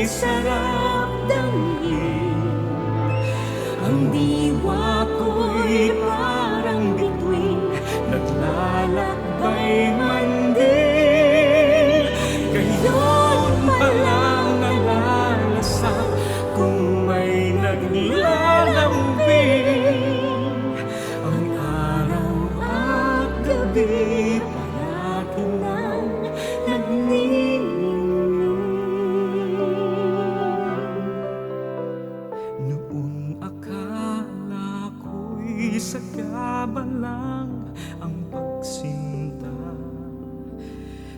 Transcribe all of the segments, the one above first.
sarap damhin. Ang diwa ko'y parang bituin, naglalakbay man din. Ngayon palang nalalasap kung may naglalambing. Ang araw at gabi parati nang nagniningning. Noon akala ko'y sagaba lang ang pagsinta,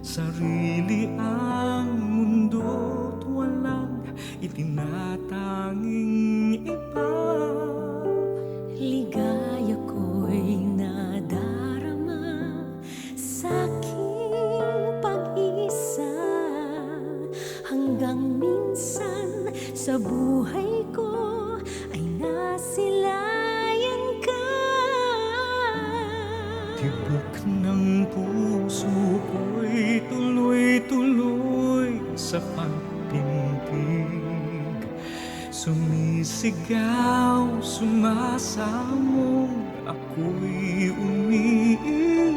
sarili ang mundo't walang itinatanging iba. Ligaya ko'y nadarama sa'king pag-isa, hanggang minsan sa buhay ko ay nasilayan ka. Tibok ng puso ko'y tuloy-tuloy sa pagpintig, sumisigaw, sumasamo, ako'y umiibig.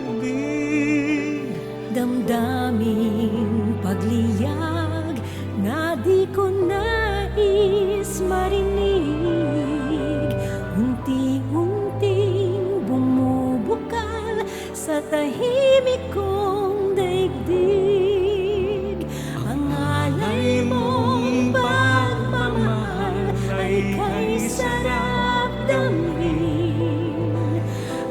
Damdaming pagliyag na di ko nais marinig, unti-unting bumubukal sa tahimik kong daigdig. Ang alay mong pagmamahal ay kay sarap damhin.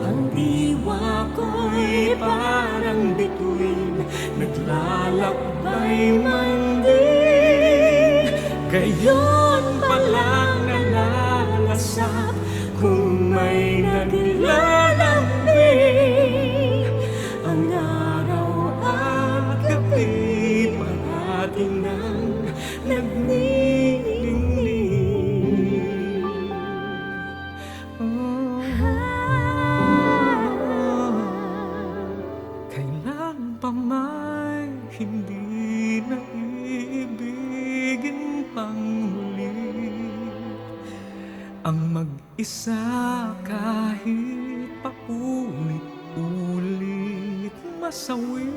Ang diwa ko'y parang bituin, naglalakbay man din. Ngayon palang nalalasap kung may naglalambing. Ang araw at gabi parati nang nagniningning. Kailan pa may hindi na iibigin pang muli ang mag-isa kahit paulit-ulit masawi.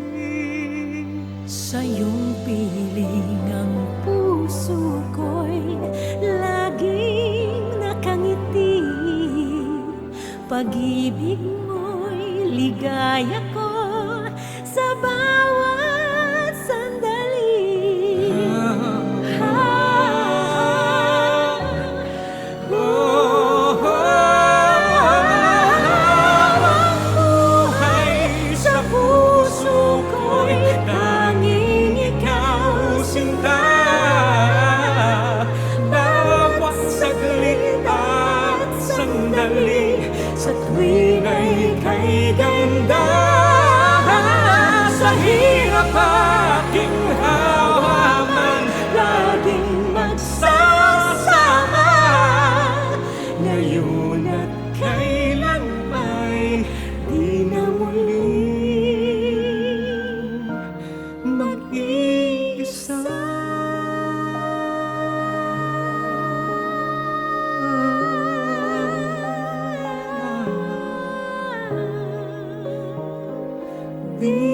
Sa iyong piling ang puso ko'y laging nakangiti, pag-ibig mo'y ligaya ko sa bawat sandali. Ang buhay sa puso ko'y tanging ikaw, sinta. Bawat saglit at sandali sa tuwing ay kay ganda. Sa hirap aking hawaman, laging magsasama. Ngayon at kailan may di na muling mag-iisa. Di